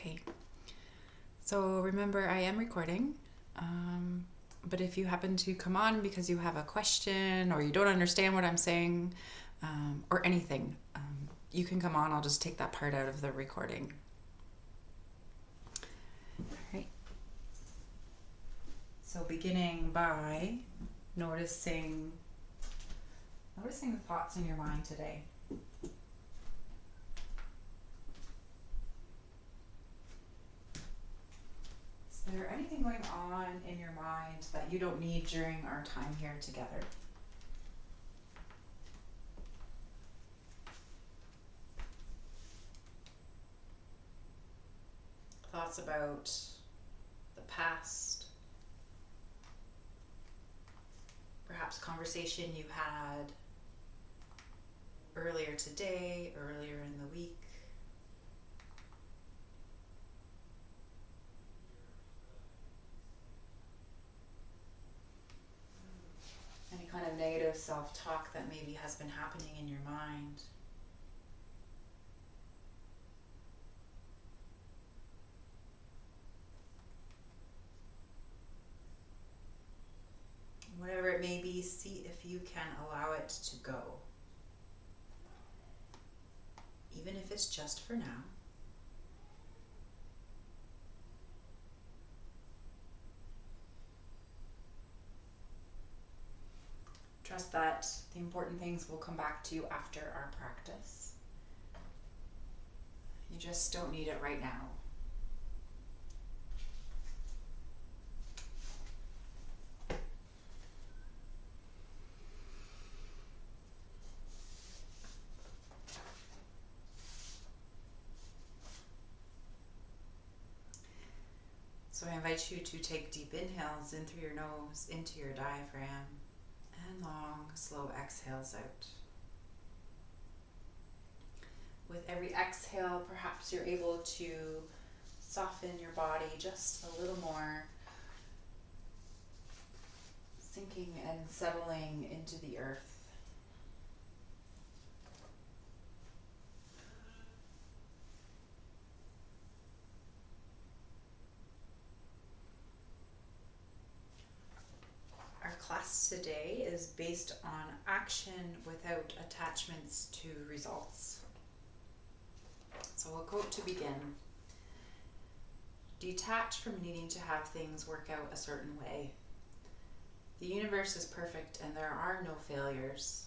Okay, so remember I am recording, but if you happen to come on because you have a question or you don't understand what I'm saying, or anything, you can come on. I'll just take that part out of the recording. All right. So beginning by noticing the thoughts in your mind today. Is there anything going on in your mind that you don't need during our time here together? Thoughts about the past, perhaps conversation you had earlier today, earlier in the week. Any kind of negative self-talk that maybe has been happening in your mind. Whatever it may be, see if you can allow it to go. Even if it's just for now. Trust that the important things will come back to you after our practice. You just don't need it right now. So I invite you to take deep inhales in through your nose, into your diaphragm, and long, slow exhales out. With every exhale, perhaps you're able to soften your body just a little more, sinking and settling into the earth. Our class today is based on action without attachments to results. So a quote to begin. Detach from needing to have things work out a certain way. The universe is perfect and there are no failures.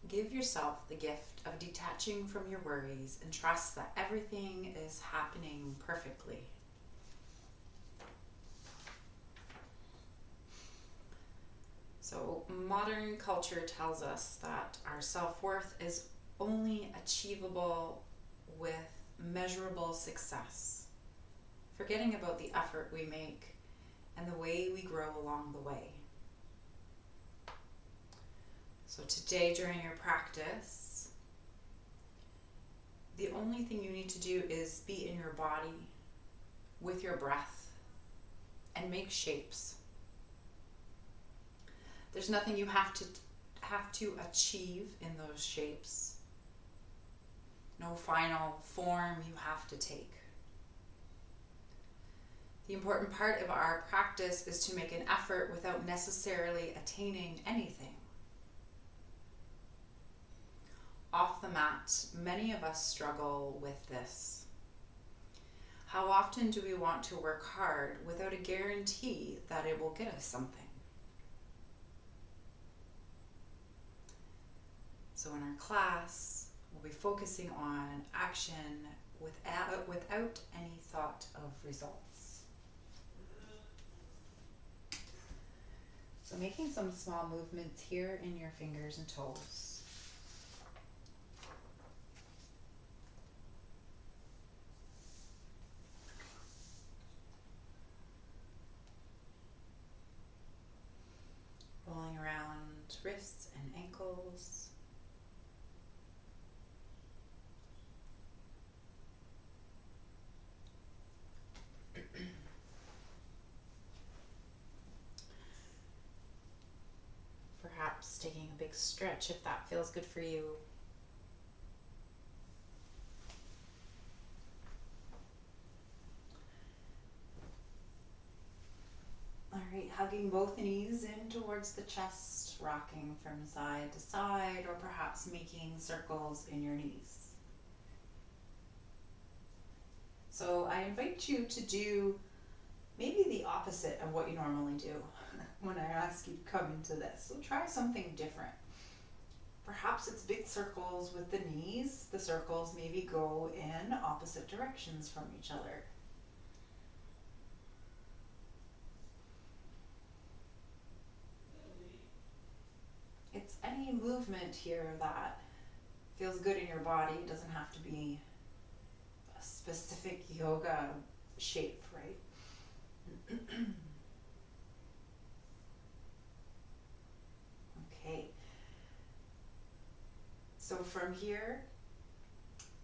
Give yourself the gift of detaching from your worries and trust that everything is happening perfectly. So modern culture tells us that our self-worth is only achievable with measurable success, forgetting about the effort we make and the way we grow along the way. So today during your practice, the only thing you need to do is be in your body with your breath and make shapes. There's nothing you have to achieve in those shapes. No final form you have to take. The important part of our practice is to make an effort without necessarily attaining anything. Off the mat, many of us struggle with this. How often do we want to work hard without a guarantee that it will get us something? So in our class, we'll be focusing on action without any thought of results. So making some small movements here in your fingers and toes. Rolling around wrists and ankles. Perhaps taking a big stretch if that feels good for you. hugging both knees in towards the chest, rocking from side to side, or perhaps making circles in your knees. So I invite you to do maybe the opposite of what you normally do when I ask you to come into this. So try something different. Perhaps it's big circles with the knees. The circles maybe go in opposite directions from each other. It's any movement here that feels good in your body. It doesn't have to be a specific yoga shape, right? Okay. So from here,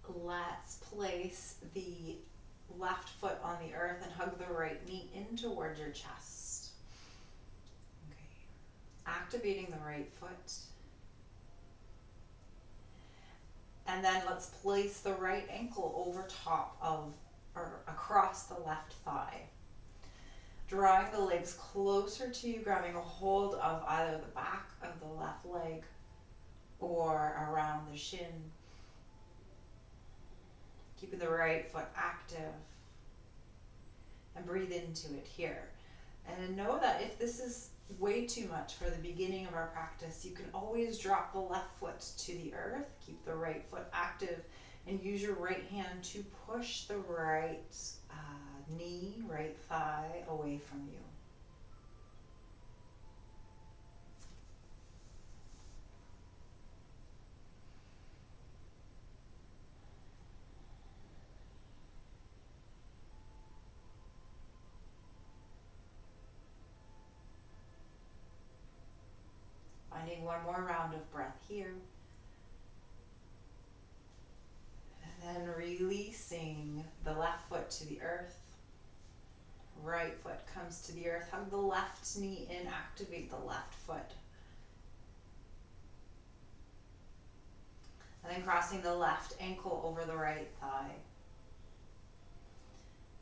let's place the left foot on the earth and hug the right knee in towards your chest. Okay. Activating the right foot. And then let's place the right ankle over top of or across the left thigh. Drawing the legs closer to you, grabbing a hold of either the back of the left leg or around the shin. Keeping the right foot active. And breathe into it here. And know that if this is way too much for the beginning of our practice, you can always drop the left foot to the earth, keep the right foot active, and use your right hand to push the right knee, right thigh away from you. Finding one more round of breath here. And then releasing the left foot to the earth. Right foot comes to the earth. Hug the left knee in, activate the left foot. And then crossing the left ankle over the right thigh.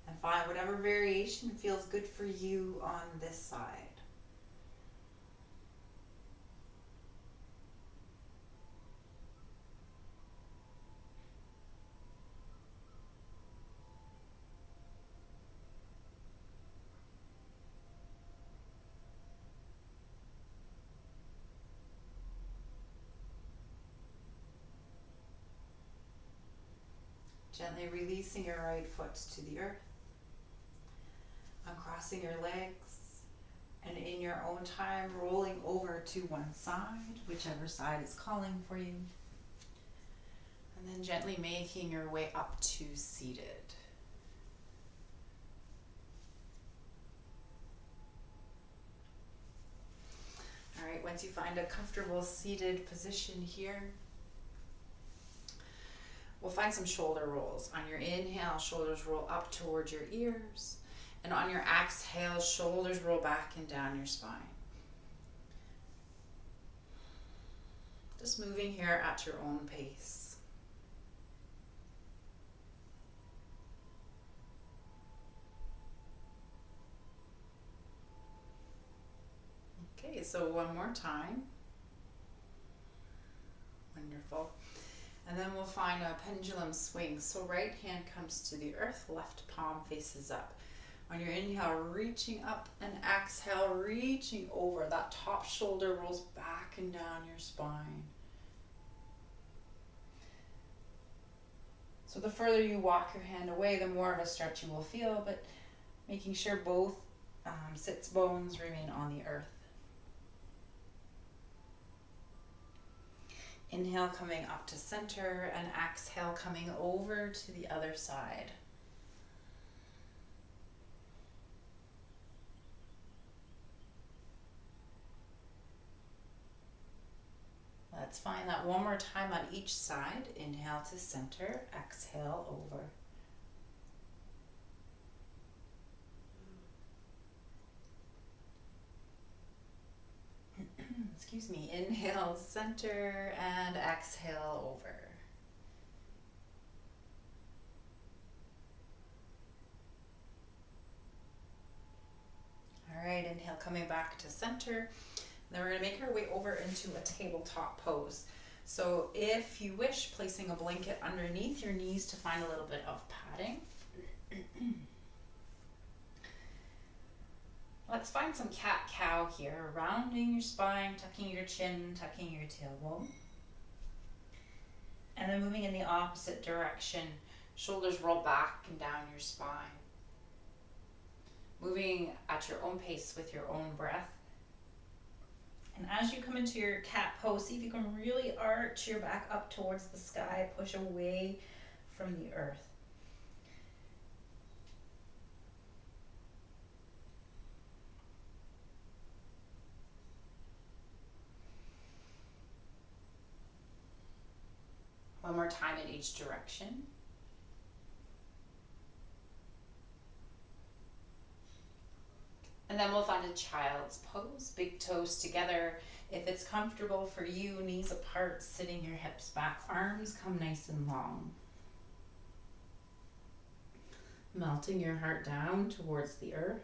And find whatever variation feels good for you on this side. Gently releasing your right foot to the earth, uncrossing your legs, and in your own time rolling over to one side, whichever side is calling for you. And then gently making your way up to seated. All right, once you find a comfortable seated position here, we'll find some shoulder rolls. On your inhale, shoulders roll up towards your ears. And on your exhale, shoulders roll back and down your spine. Just moving here at your own pace. Okay, so one more time. Wonderful. And then we'll find a pendulum swing. So right hand comes to the earth, left palm faces up. On your inhale, reaching up, and exhale, reaching over. That top shoulder rolls back and down your spine. So the further you walk your hand away, the more of a stretch you will feel, but making sure both sits bones remain on the earth. Inhale coming up to center, and exhale coming over to the other side. Let's find that one more time on each side. Inhale to center, exhale over. Excuse me, inhale, center, and exhale over. All right, inhale, coming back to center. Then we're going to make our way over into a tabletop pose. So if you wish, placing a blanket underneath your knees to find a little bit of padding. Let's find some cat-cow here, rounding your spine, tucking your chin, tucking your tailbone. And then moving in the opposite direction, shoulders roll back and down your spine. Moving at your own pace with your own breath. And as you come into your cat pose, see if you can really arch your back up towards the sky, push away from the earth. One more time in each direction. And then we'll find a child's pose, big toes together. If it's comfortable for you, knees apart, sitting your hips back, arms come nice and long. Melting your heart down towards the earth.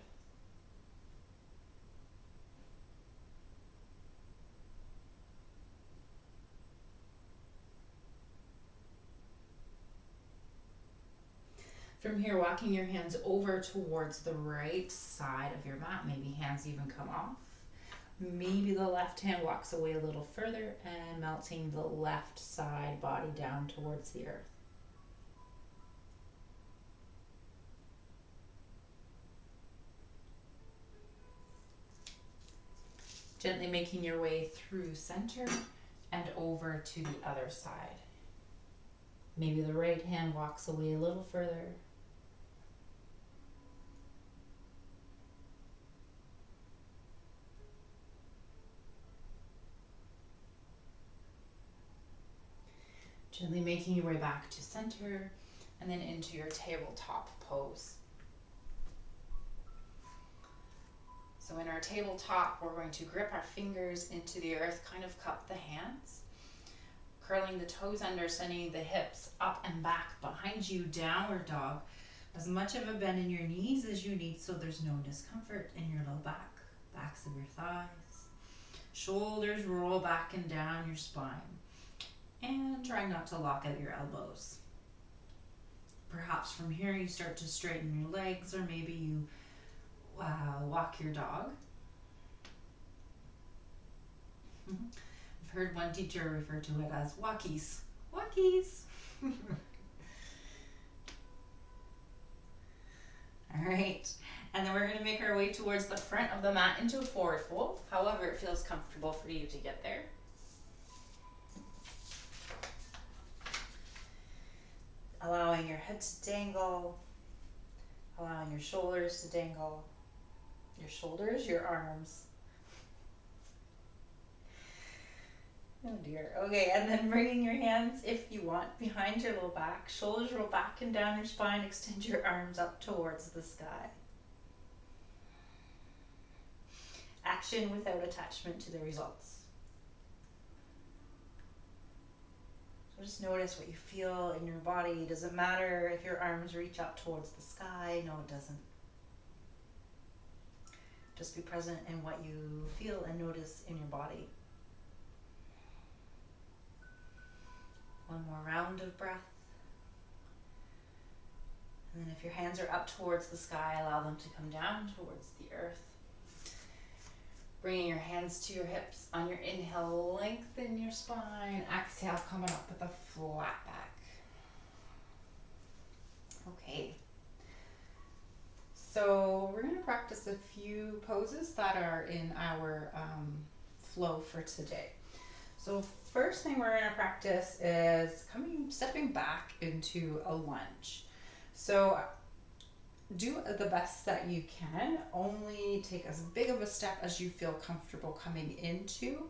From here, walking your hands over towards the right side of your mat. Maybe hands even come off. Maybe the left hand walks away a little further and melting the left side body down towards the earth. Gently making your way through center and over to the other side. Maybe the right hand walks away a little further. Gently making your way back to center and then into your tabletop pose. So in our tabletop, we're going to grip our fingers into the earth, kind of cup the hands, curling the toes under, sending the hips up and back behind you, downward dog. As much of a bend in your knees as you need so there's no discomfort in your low back, backs of your thighs. Shoulders roll back and down your spine. And try not to lock out your elbows. Perhaps from here you start to straighten your legs, or maybe you walk your dog. I've heard one teacher refer to it as walkies. Walkies! All right, and then we're going to make our way towards the front of the mat into a forward fold, however it feels comfortable for you to get there. Allowing your head to dangle, allowing your shoulders to dangle, your shoulders, your arms. Oh dear. Okay, and then bringing your hands, if you want, behind your low back, shoulders roll back and down your spine, extend your arms up towards the sky. Action without attachment to the results. Just notice what you feel in your body. Does it matter if your arms reach up towards the sky? No, it doesn't. Just be present in what you feel and notice in your body. One more round of breath. And then if your hands are up towards the sky, allow them to come down towards the earth. Bringing your hands to your hips. On your inhale, lengthen your spine. Exhale, coming up with a flat back. Okay. So we're going to practice a few poses that are in our flow for today. So first thing we're going to practice is stepping back into a lunge. So do the best that you can. Only take as big of a step as you feel comfortable coming into.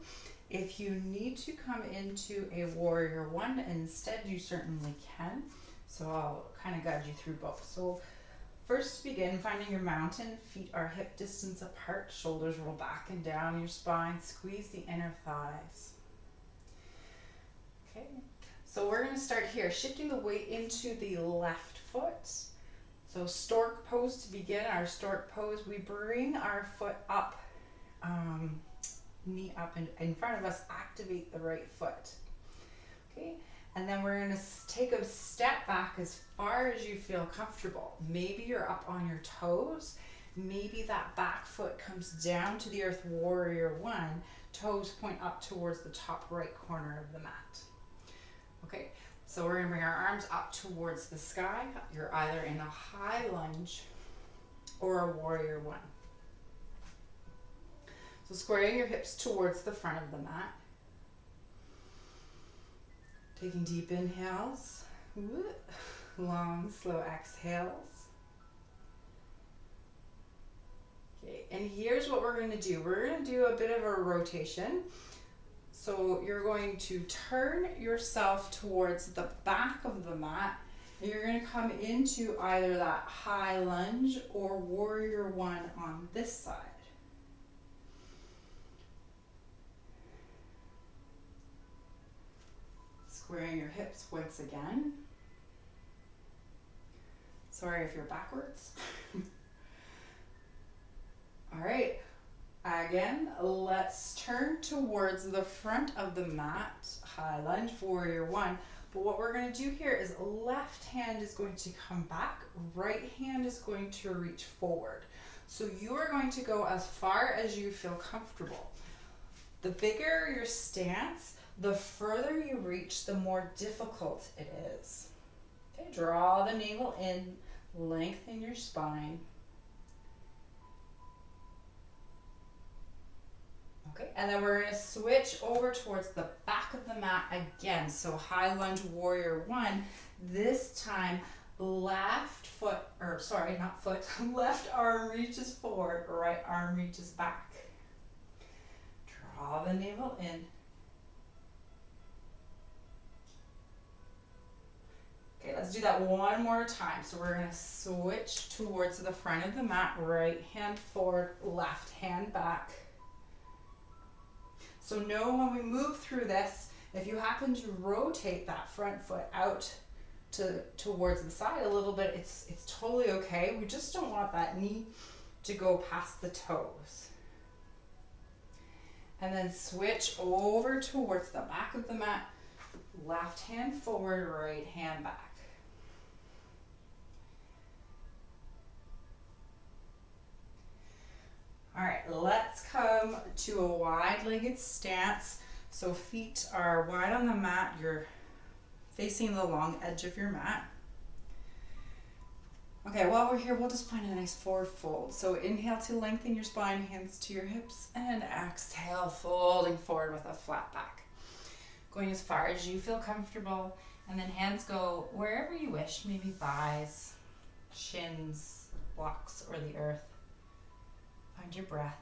If you need to come into a warrior one instead, you certainly can. So I'll kind of guide you through both. So first to begin, finding your mountain. Feet are hip distance apart. Shoulders roll back and down your spine. Squeeze the inner thighs. Okay. So we're going to start here, shifting the weight into the left foot. So stork pose to begin. Our stork pose, we bring our foot up knee up and in front of us, activate the right foot. Okay, and then we're gonna take a step back as far as you feel comfortable. Maybe you're up on your toes. Maybe that back foot comes down to the earth, warrior one. Toes point up towards the top right corner of the mat. Okay, so we're gonna bring our arms up towards the sky. You're either in a high lunge or a warrior one. So squaring your hips towards the front of the mat. Taking deep inhales, long, slow exhales. Okay, and here's what we're going to do. We're going to do a bit of a rotation. So you're going to turn yourself towards the back of the mat, and you're going to come into either that high lunge or warrior one on this side. Squaring your hips once again. Sorry if you're backwards. All right, again, let's turn towards the front of the mat, high lunge, warrior one. But what we're going to do here is left hand is going to come back, right hand is going to reach forward. So you are going to go as far as you feel comfortable. The bigger your stance, the further you reach, the more difficult it is. Okay, draw the navel in, lengthen your spine. Okay, and then we're going to switch over towards the back of the mat again. So high lunge, warrior one. This time, left arm reaches forward, right arm reaches back. Draw the navel in. Okay, let's do that one more time. So we're going to switch towards the front of the mat, right hand forward, left hand back. So know when we move through this, if you happen to rotate that front foot out towards the side a little bit, it's totally okay. We just don't want that knee to go past the toes. And then switch over towards the back of the mat, left hand forward, right hand back. All right, let's come to a wide-legged stance. So feet are wide on the mat. You're facing the long edge of your mat. Okay, while we're here, we'll just find a nice forward fold. So inhale to lengthen your spine, hands to your hips, and exhale, folding forward with a flat back. Going as far as you feel comfortable, and then hands go wherever you wish, maybe thighs, shins, blocks, or the earth. Find your breath.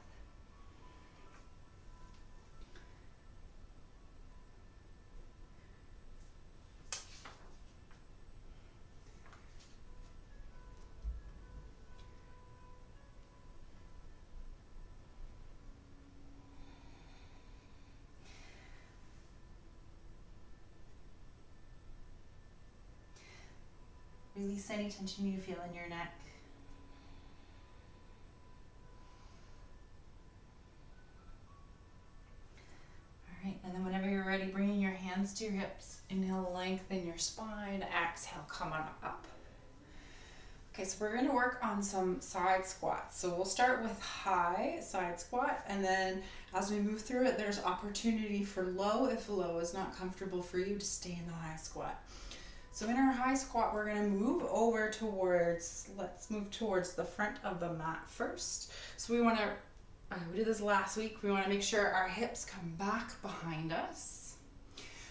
Release any tension you feel in your neck. Alright, and then whenever you're ready, bringing your hands to your hips. Inhale, lengthen your spine. Exhale, come on up. Okay, so we're going to work on some side squats. So we'll start with high side squat, and then as we move through it, there's opportunity for low. If low is not comfortable for you, to stay in the high squat. So in our high squat, we're going to move over towards, let's move towards the front of the mat first. So we want to, we did this last week, we want to make sure our hips come back behind us.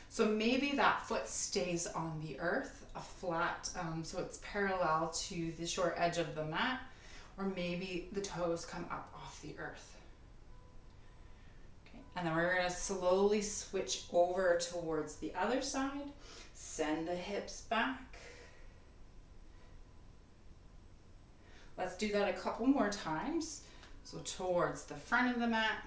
So maybe that foot stays on the earth, a flat, so it's parallel to the short edge of the mat, or maybe the toes come up off the earth. Okay, and then we're going to slowly switch over towards the other side. Send the hips back. Let's do that a couple more times. So towards the front of the mat,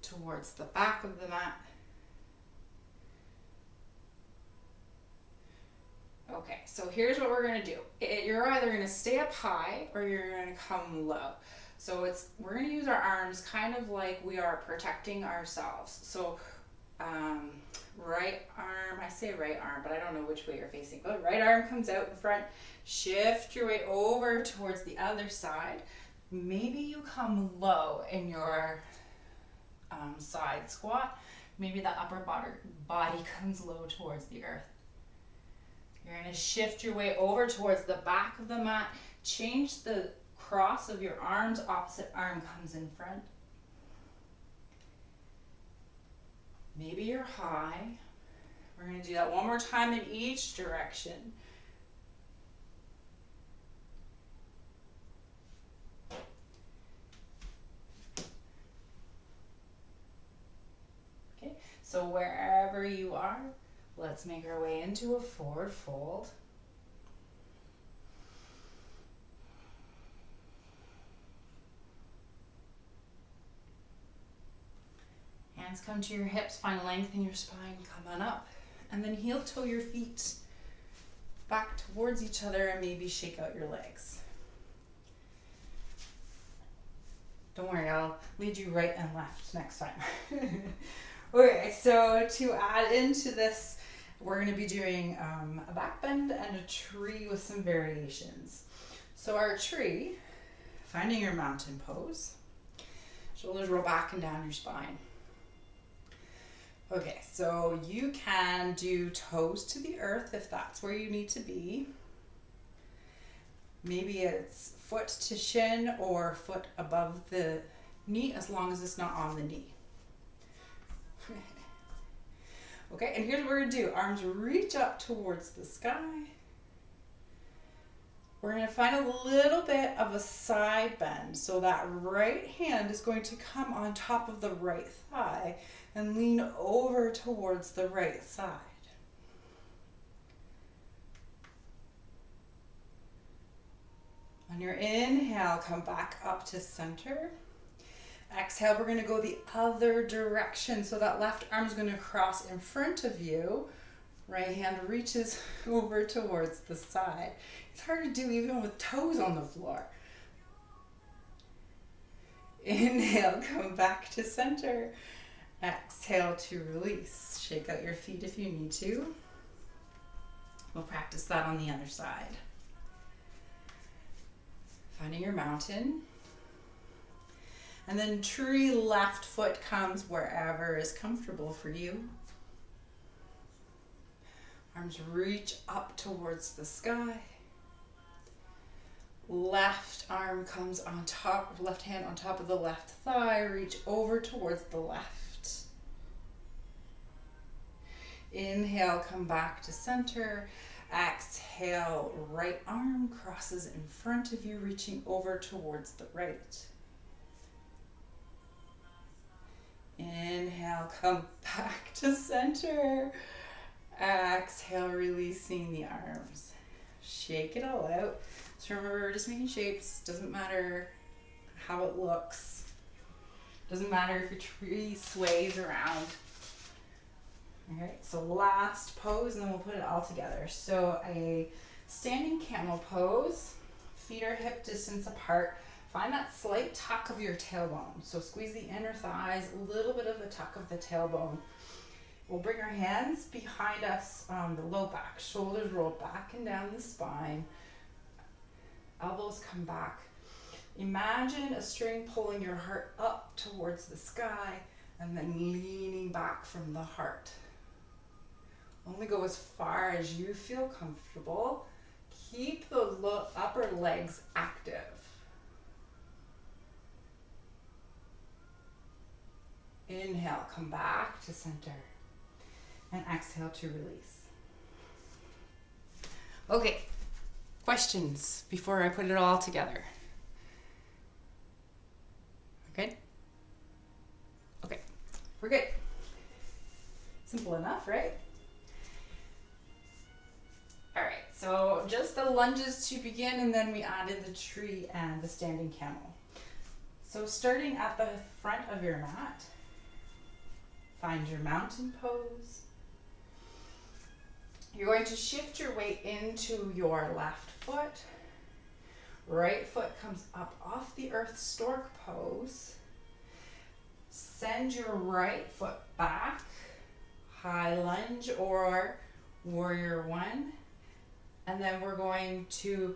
towards the back of the mat. Okay, so here's what we're gonna do. You're either gonna stay up high or you're gonna come low. So we're gonna use our arms kind of like we are protecting ourselves. So right arm, I say right arm, but I don't know which way you're facing. But right arm comes out in front. Shift your way over towards the other side. Maybe you come low in your side squat. Maybe the upper body comes low towards the earth. You're going to shift your way over towards the back of the mat. Change the cross of your arms. Opposite arm comes in front. Maybe you're high. We're going to do that one more time in each direction. Okay, so wherever you are, let's make our way into a forward fold. Hands come to your hips, find length in your spine, come on up. And then heel toe your feet back towards each other and maybe shake out your legs. Don't worry, I'll lead you right and left next time. Okay, so to add into this, we're going to be doing a back bend and a tree with some variations. So our tree, finding your mountain pose, shoulders roll back and down your spine. Okay, so you can do toes to the earth if that's where you need to be. Maybe it's foot to shin or foot above the knee, as long as it's not on the knee. Okay, and here's what we're gonna do. Arms reach up towards the sky. We're gonna find a little bit of a side bend. So that right hand is going to come on top of the right thigh and lean over towards the right side. On your inhale, come back up to center. Exhale, we're gonna go the other direction. So that left arm is gonna cross in front of you. Right hand reaches over towards the side. It's hard to do even with toes on the floor. Inhale, come back to center. Exhale to release. Shake out your feet if you need to. We'll practice that on the other side. Finding your mountain. And then tree, left foot comes wherever is comfortable for you. Arms reach up towards the sky. Left arm comes on top, left hand on top of the left thigh. Reach over towards the left. Inhale, come back to center. Exhale, right arm crosses in front of you, reaching over towards the right. Inhale, come back to center. Exhale, releasing the arms. Shake it all out. So remember, we're just making shapes. Doesn't matter how it looks. Doesn't matter if your tree sways around. Alright, so last pose, and then we'll put it all together. So a standing camel pose. Feet are hip distance apart. Find that slight tuck of your tailbone. So squeeze the inner thighs, a little bit of a tuck of the tailbone. We'll bring our hands behind us on the low back. Shoulders roll back and down the spine. Elbows come back. Imagine a string pulling your heart up towards the sky and then leaning back from the heart. Only go as far as you feel comfortable. Keep the upper legs active. Inhale, come back to center. And exhale to release. Okay, questions before I put it all together? Okay? Okay, we're good. Simple enough, right? All right, so just the lunges to begin, and then we added the tree and the standing camel. So starting at the front of your mat, find your mountain pose. You're going to shift your weight into your left foot. Right foot comes up off the earth, stork pose. Send your right foot back, high lunge or warrior one. And then we're going to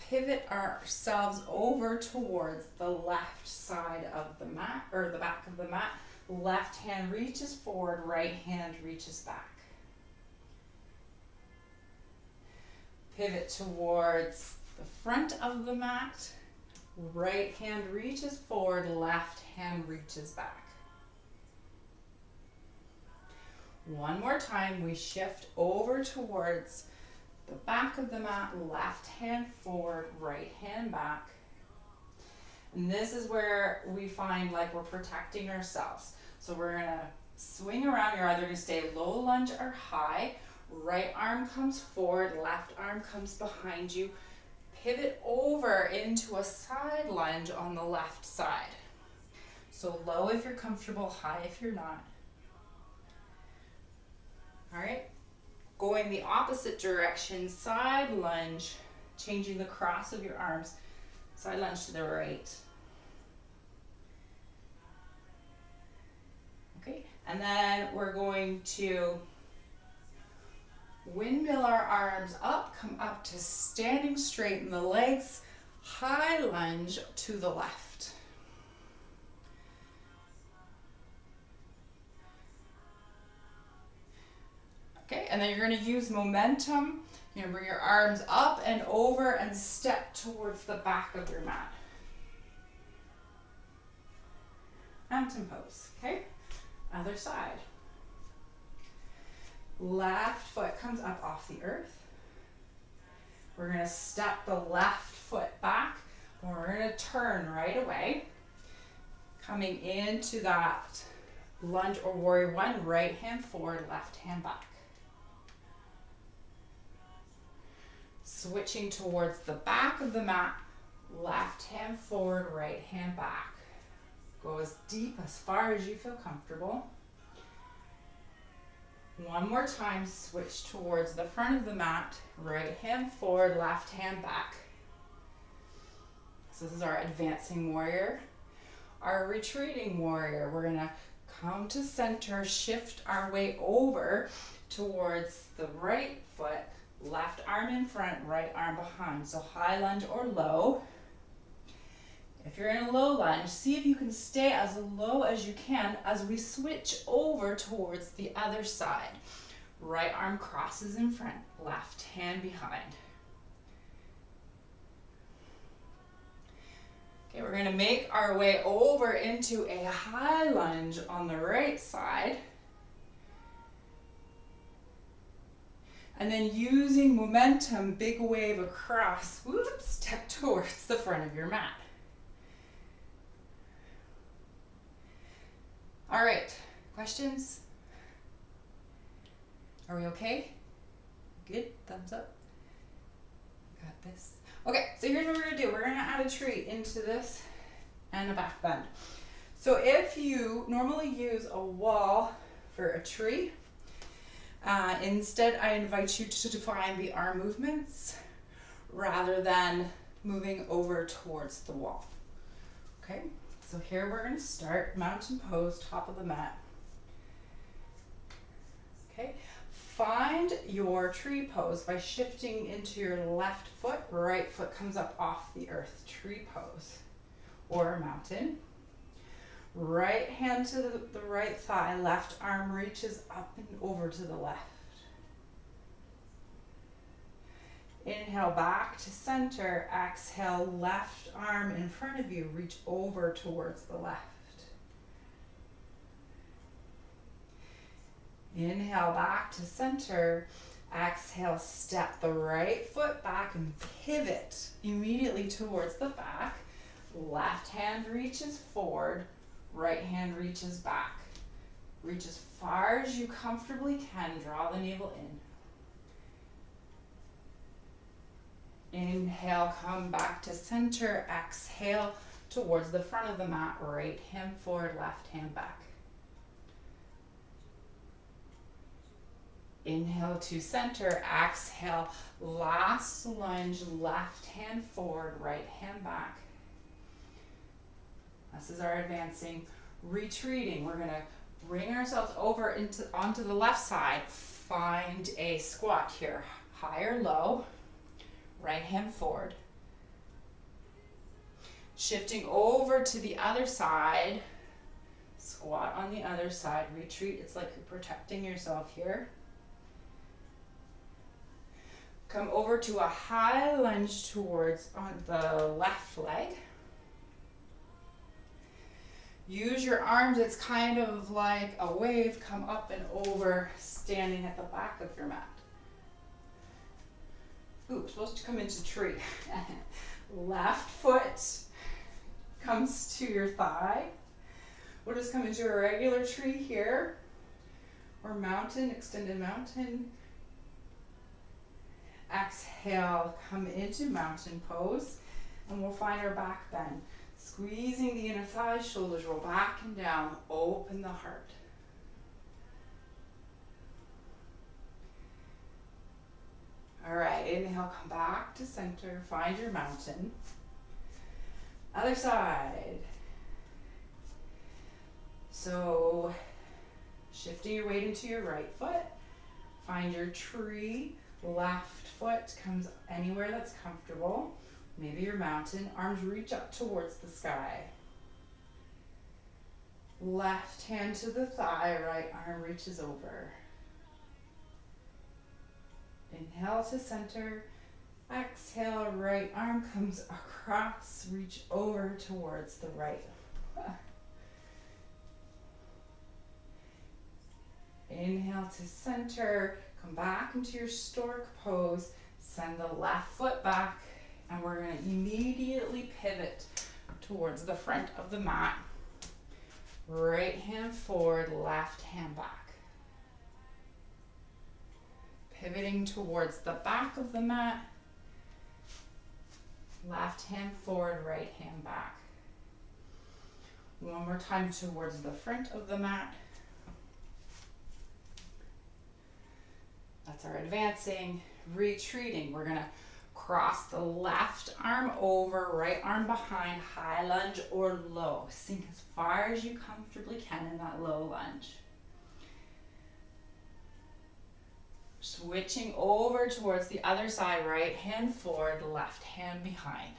pivot ourselves over towards the left side of the mat, or the back of the mat. Left hand reaches forward, right hand reaches back. Pivot towards the front of the mat. Right hand reaches forward, left hand reaches back. One more time, we shift over towards the back of the mat, left hand forward, right hand back. And this is where we find like we're protecting ourselves. So we're gonna swing around. You're either gonna stay low lunge or high. Right arm comes forward, left arm comes behind you. Pivot over into a side lunge on the left side. So low if you're comfortable, high if you're not. All right, going the opposite direction, side lunge, changing the cross of your arms, side lunge to the right. Okay, and then we're going to windmill our arms up, come up to standing straight in the legs, high lunge to the left. Okay, and then you're going to use momentum. You're going to bring your arms up and over and step towards the back of your mat. Mountain pose, okay? Other side. Left foot comes up off the earth. We're going to step the left foot back, and we're going to turn right away. Coming into that lunge or warrior one, right hand forward, left hand back. Switching towards the back of the mat, left hand forward, right hand back. Go as deep, as far as you feel comfortable. One more time, switch towards the front of the mat, right hand forward, left hand back. So this is our advancing warrior. Our retreating warrior, we're gonna come to center, shift our way over towards the right foot, left arm in front, right arm behind. So high lunge or low. If you're in a low lunge, see if you can stay as low as you can as we switch over towards the other side. Right arm crosses in front, left hand behind. Okay, we're going to make our way over into a high lunge on the right side. And then using momentum, big wave across, whoops, step towards the front of your mat. All right, questions? Are we okay? Good, thumbs up. Got this. Okay, so here's what we're gonna do. We're gonna add a tree into this and a back bend. So if you normally use a wall for a tree, instead I invite you to define the arm movements rather than moving over towards the wall. Okay? So here we're going to start mountain pose, top of the mat. Okay, find your tree pose by shifting into your left foot, right foot comes up off the earth, tree pose or mountain. Right hand to the right thigh, left arm reaches up and over to the left. Inhale back to center, exhale, left arm in front of you, reach over towards the left. Inhale back to center, exhale, step the right foot back and pivot immediately towards the back. Left hand reaches forward, right hand reaches back. Reach as far as you comfortably can, draw the navel in. Inhale, come back to center, exhale towards the front of the mat, right hand forward, left hand back. Inhale to center, exhale, last lunge, left hand forward, right hand back. This is our advancing, retreating. We're gonna bring ourselves over onto the left side, find a squat here, high or low, right hand forward. Shifting over to the other side, squat on the other side, retreat. It's like you're protecting yourself here. Come over to a high lunge towards on the left leg. Use your arms, it's kind of like a wave, come up and over, standing at the back of your mat. Ooh, supposed to come into tree. Left foot comes to your thigh. We'll just come into a regular tree here, or mountain, extended mountain. Exhale, come into mountain pose, and we'll find our back bend. Squeezing the inner thighs, shoulders roll back and down, open the heart. All right, inhale, come back to center, find your mountain. Other side. So, shifting your weight into your right foot, find your tree, left foot comes anywhere that's comfortable. Maybe your mountain, arms reach up towards the sky. Left hand to the thigh, right arm reaches over. Inhale to center. Exhale, right arm comes across, reach over towards the right. Inhale to center, come back into your stork pose, send the left foot back, and we're going to immediately pivot towards the front of the mat. Right hand forward, left hand back. Pivoting towards the back of the mat. Left hand forward, right hand back. One more time towards the front of the mat. That's our advancing, retreating. We're gonna cross the left arm over, right arm behind, high lunge or low. Sink as far as you comfortably can in that low lunge. Switching over towards the other side, right hand forward, left hand behind.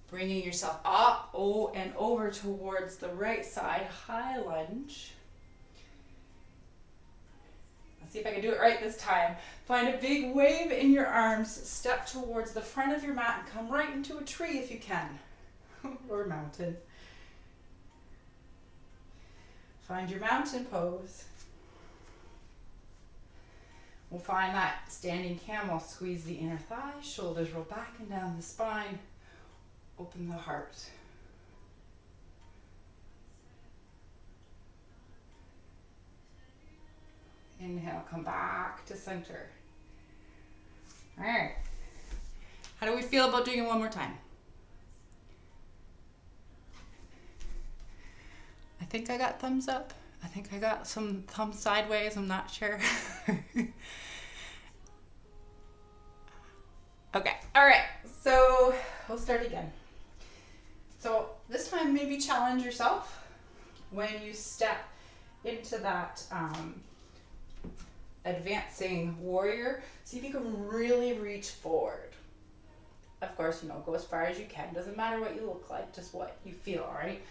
Bringing yourself up and over towards the right side, high lunge. Let's see if I can do it right this time. Find a big wave in your arms, step towards the front of your mat and come right into a tree if you can, or mountain. Find your mountain pose. We'll find that standing camel, squeeze the inner thighs, shoulders roll back and down the spine, open the heart. Inhale, come back to center. All right. How do we feel about doing it one more time? I think I got thumbs up. I think I got some thumbs sideways. I'm not sure. Okay. All right. So we'll start again. So this time maybe challenge yourself when you step into that advancing warrior. See if you can really reach forward. Of course, go as far as you can. Doesn't matter what you look like, just what you feel, all right?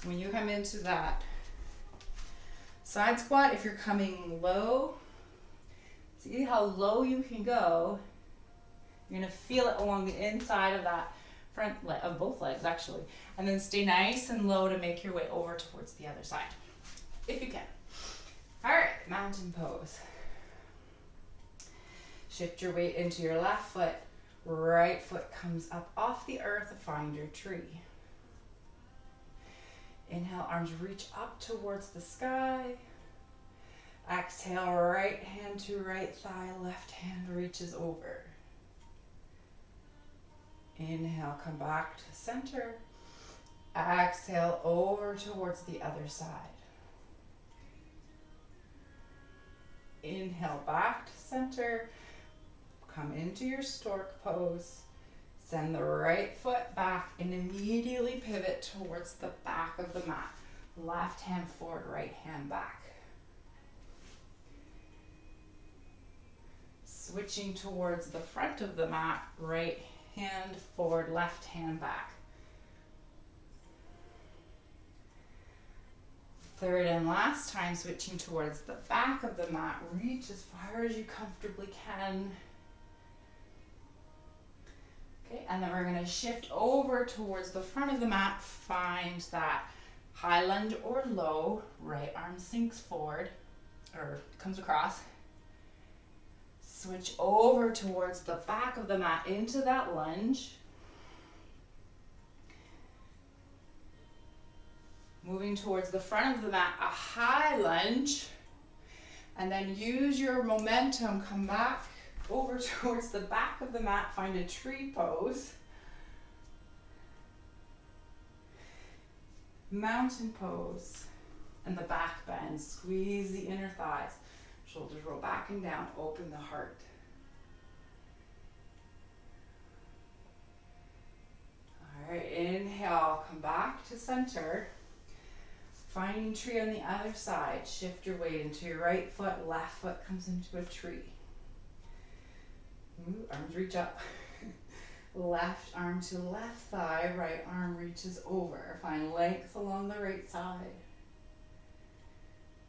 When you come into that side squat, if you're coming low, see how low you can go. You're gonna feel it along the inside of that front leg, of both legs actually. And then stay nice and low to make your way over towards the other side, if you can. All right, mountain pose. Shift your weight into your left foot. Right foot comes up off the earth, find your tree. Inhale, arms reach up towards the sky. Exhale, right hand to right thigh, left hand reaches over. Inhale, come back to center. Exhale, over towards the other side. Inhale back to center. Come into your stork pose. Send the right foot back and immediately pivot towards the back of the mat. Left hand forward, right hand back. Switching towards the front of the mat, right hand forward, left hand back. Third and last time, switching towards the back of the mat. Reach as far as you comfortably can. Okay, and then we're going to shift over towards the front of the mat. Find that high lunge or low. Right arm sinks forward or comes across. Switch over towards the back of the mat into that lunge. Moving towards the front of the mat, a high lunge. And then use your momentum, come back over towards the back of the mat, find a tree pose. Mountain pose. And the back bend, squeeze the inner thighs. Shoulders roll back and down, open the heart. All right, inhale, come back to center. Finding tree on the other side. Shift your weight into your right foot, left foot comes into a tree. Ooh, arms reach up. Left arm to left thigh, right arm reaches over. Find length along the right side.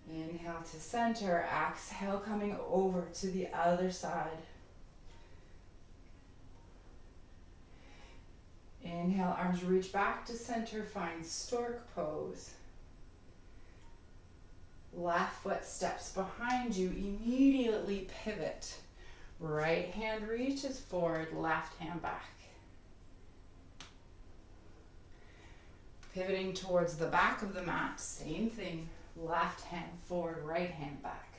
Inhale to center, exhale coming over to the other side. Inhale, arms reach back to center, find stork pose. Left foot steps behind you, immediately pivot. Right hand reaches forward, left hand back. Pivoting towards the back of the mat, same thing. Left hand forward, right hand back.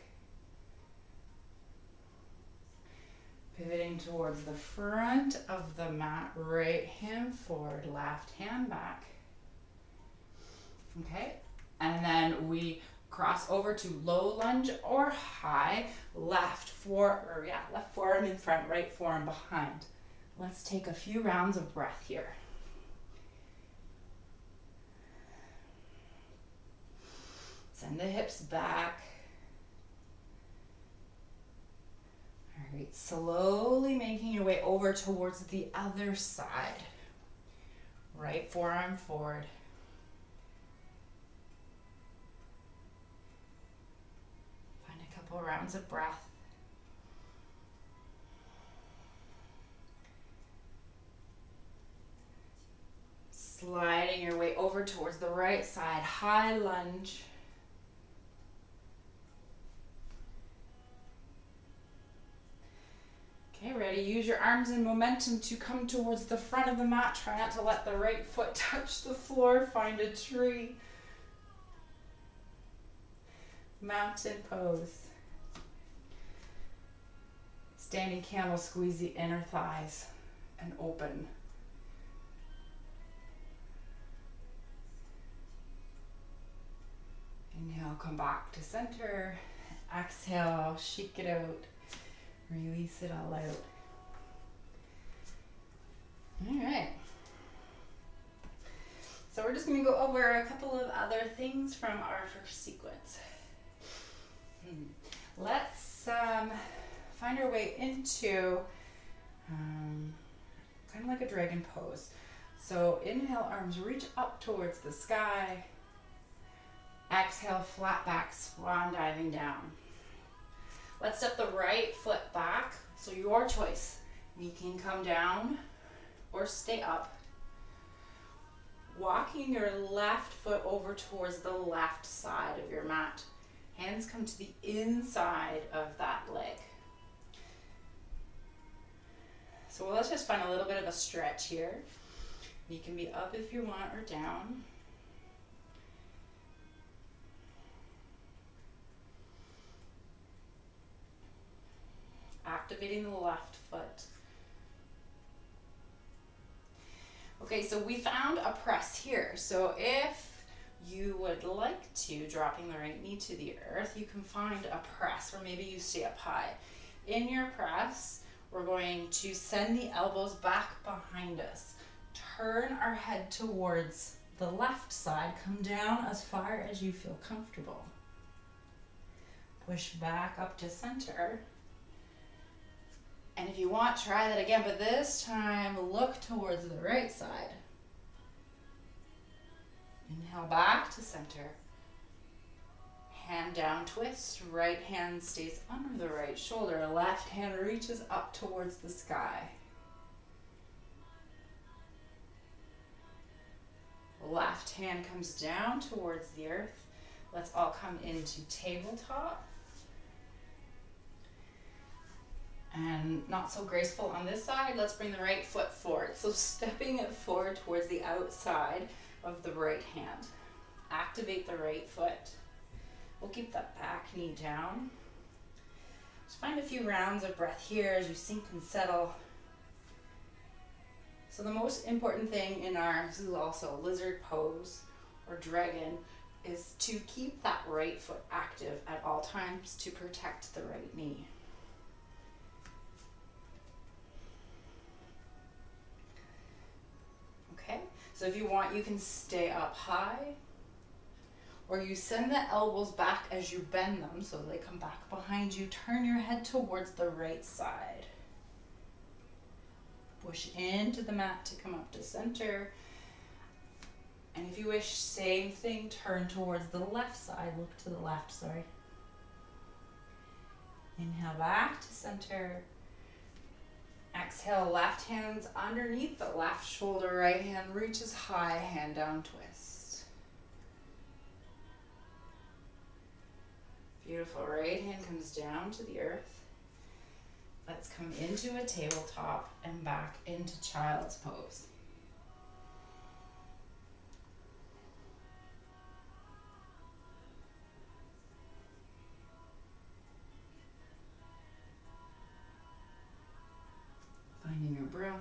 Pivoting towards the front of the mat, right hand forward, left hand back. Okay, and then we cross over to low lunge or high, left forearm in front, right forearm behind. Let's take a few rounds of breath here. Send the hips back. All right, slowly making your way over towards the other side. Right forearm forward. Find a couple rounds of breath. Sliding your way over towards the right side, high lunge. Okay, ready? Use your arms and momentum to come towards the front of the mat. Try not to let the right foot touch the floor. Find a tree. Mountain pose. Standing camel, squeeze the inner thighs and open. Inhale, come back to center. Exhale, shake it out. Release it all out. All right. So we're just going to go over a couple of other things from our first sequence. Let's find our way into kind of like a dragon pose. So inhale, arms reach up towards the sky. Exhale, flat back, swan diving down. Let's step the right foot back, so your choice. You can come down or stay up. Walking your left foot over towards the left side of your mat. Hands come to the inside of that leg. So let's just find a little bit of a stretch here. You can be up if you want or down. Activating the left foot. Okay, so we found a press here. So if you would like to, dropping the right knee to the earth, you can find a press, or maybe you stay up high. In your press, we're going to send the elbows back behind us. Turn our head towards the left side. Come down as far as you feel comfortable. Push back up to center. And if you want, try that again, but this time look towards the right side. Inhale back to center. Hand down, twist. Right hand stays under the right shoulder. Left hand reaches up towards the sky. Left hand comes down towards the earth. Let's all come into tabletop. And not so graceful on this side, let's bring the right foot forward. So stepping it forward towards the outside of the right hand. Activate the right foot. We'll keep that back knee down. Just find a few rounds of breath here as you sink and settle. So the most important thing in our, this is also lizard pose or dragon, is to keep that right foot active at all times to protect the right knee. Okay, so if you want, you can stay up high, or you send the elbows back as you bend them so they come back behind you. Turn your head towards the right side. Push into the mat to come up to center. And if you wish, same thing, turn towards the left side. Look to the left, sorry. Inhale back to center. Exhale, left hand's underneath the left shoulder, right hand reaches high, hand down, twist. Beautiful, right hand comes down to the earth. Let's come into a tabletop and back into child's pose. Finding your breath.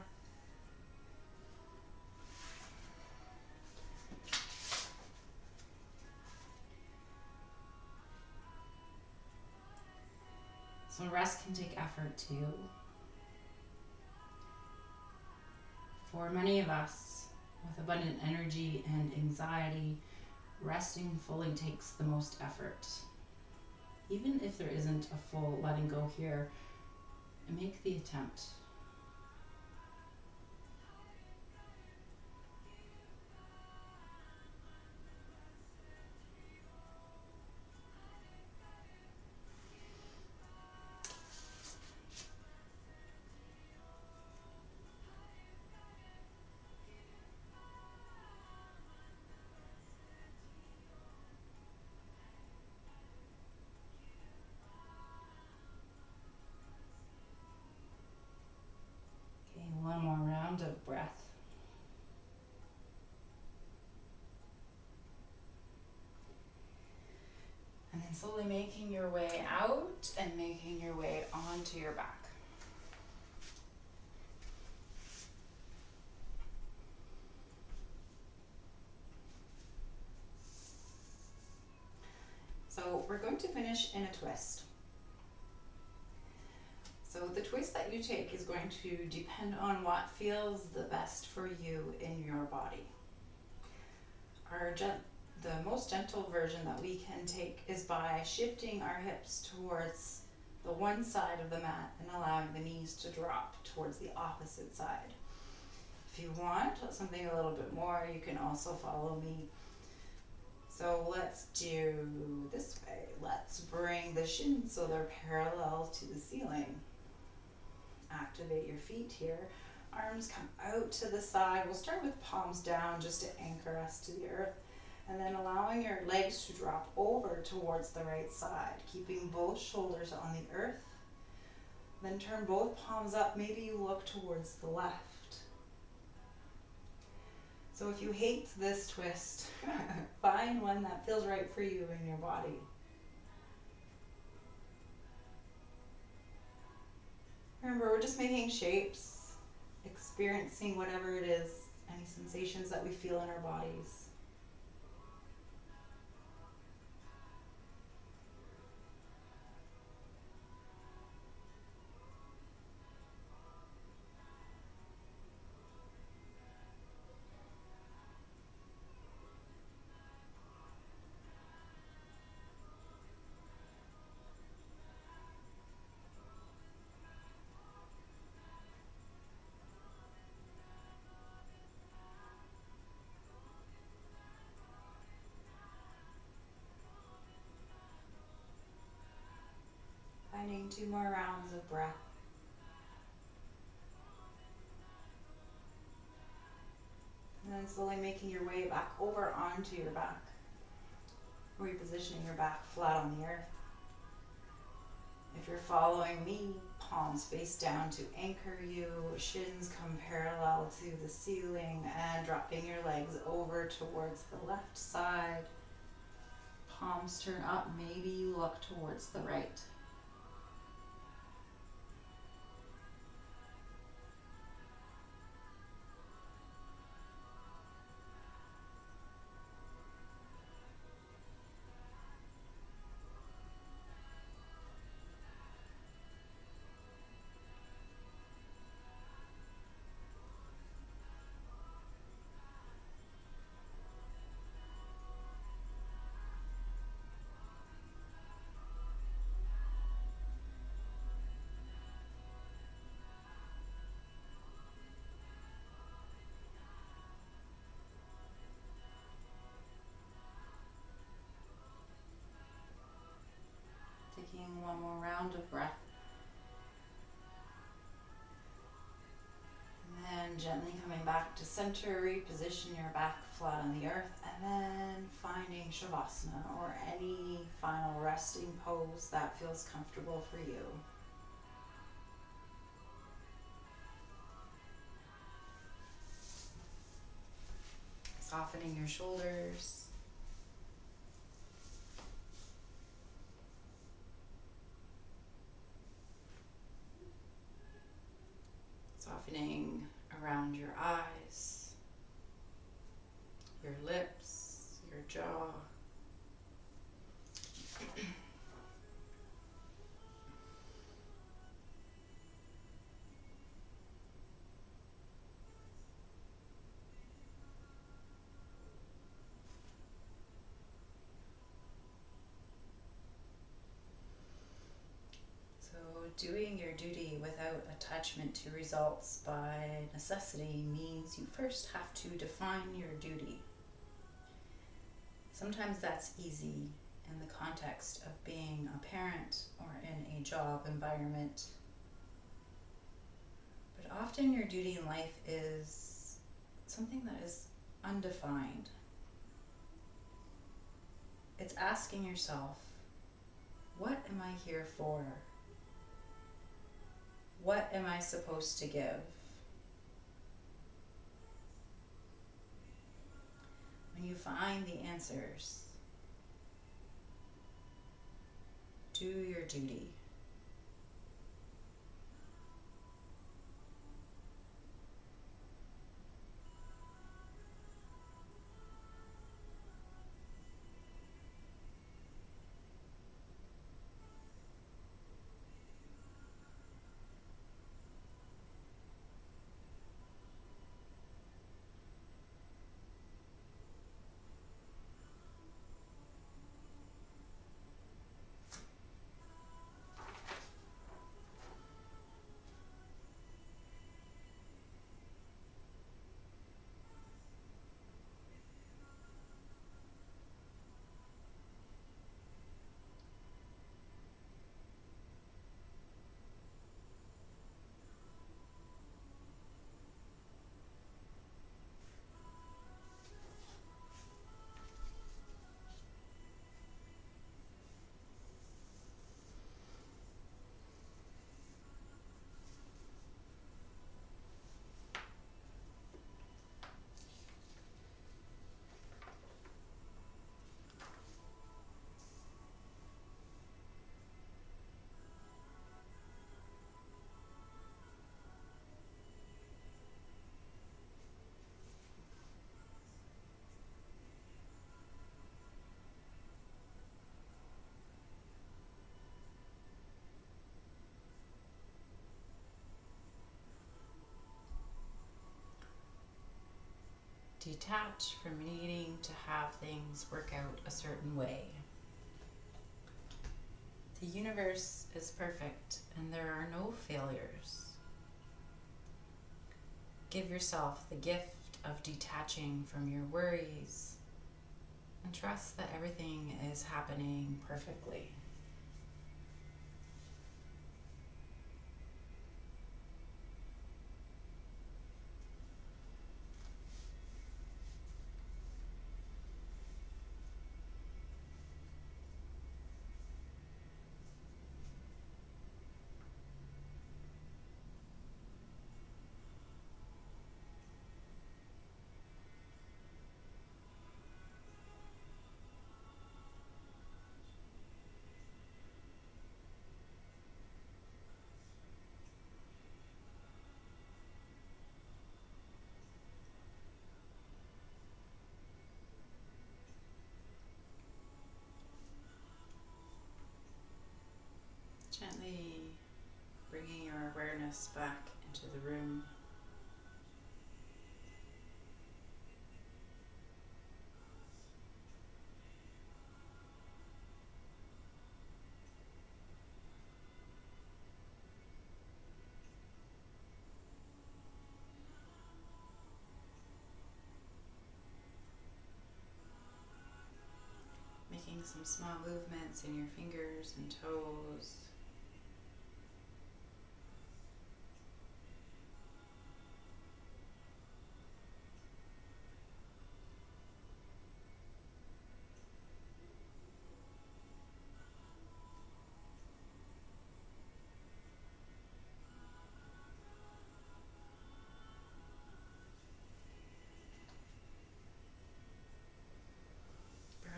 So rest can take effort too. For many of us with abundant energy and anxiety, resting fully takes the most effort. Even if there isn't a full letting go here, make the attempt. One more round of breath. And then slowly making your way out and making your way onto your back. So we're going to finish in a twist. So the twist that you take is going to depend on what feels the best for you in your body. The most gentle version that we can take is by shifting our hips towards the one side of the mat and allowing the knees to drop towards the opposite side. If you want something a little bit more, you can also follow me. So let's do this way. Let's bring the shins so they're parallel to the ceiling. Activate your feet here. Arms come out to the side. We'll start with palms down just to anchor us to the earth. And then allowing your legs to drop over towards the right side, keeping both shoulders on the earth. Then turn both palms up. Maybe you look towards the left. So if you hate this twist, find one that feels right for you in your body. Remember, we're just making shapes, experiencing whatever it is, any sensations that we feel in our bodies. 2 more rounds of breath. And then slowly making your way back over onto your back. Repositioning your back flat on the earth. If you're following me, palms face down to anchor you, shins come parallel to the ceiling, and dropping your legs over towards the left side. Palms turn up, maybe you look towards the right. Taking one more round of breath. And then gently coming back to center, reposition your back flat on the earth, and then finding Shavasana or any final resting pose that feels comfortable for you. Softening your shoulders. Softening around your eyes, your lips, your jaw. Doing your duty without attachment to results by necessity means you first have to define your duty. Sometimes that's easy in the context of being a parent or in a job environment. But often your duty in life is something that is undefined. It's asking yourself, what am I here for? What am I supposed to give? When you find the answers, do your duty. Detach from needing to have things work out a certain way. The universe is perfect and there are no failures. Give yourself the gift of detaching from your worries and trust that everything is happening perfectly. awareness back into the room. Making some small movements in your fingers and toes.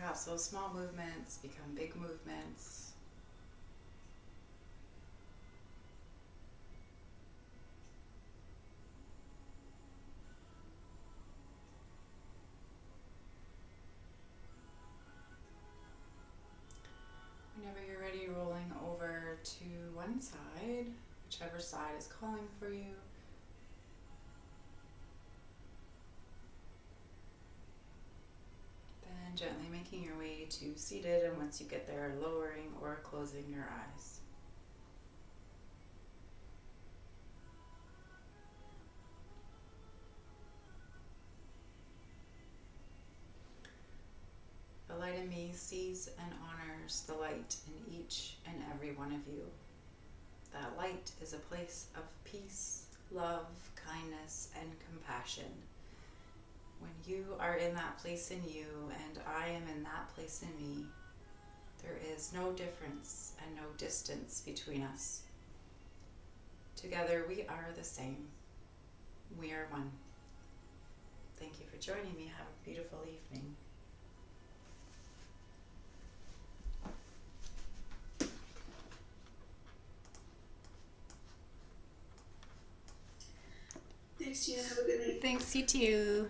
Perhaps those small movements become big movements. Whenever you're ready, rolling over to one side, whichever side is calling for you. Then gently making your way to seated, and once you get there, lowering or closing your eyes. The light in me sees and honors the light in each and every one of you. That light is a place of peace, love, kindness, and compassion. When you are in that place in you and I am in that place in me, there is no difference and no distance between us. Together we are the same. We are one. Thank you for joining me. Have a beautiful evening. Thanks, Gina. Have a good night. Thanks, you too.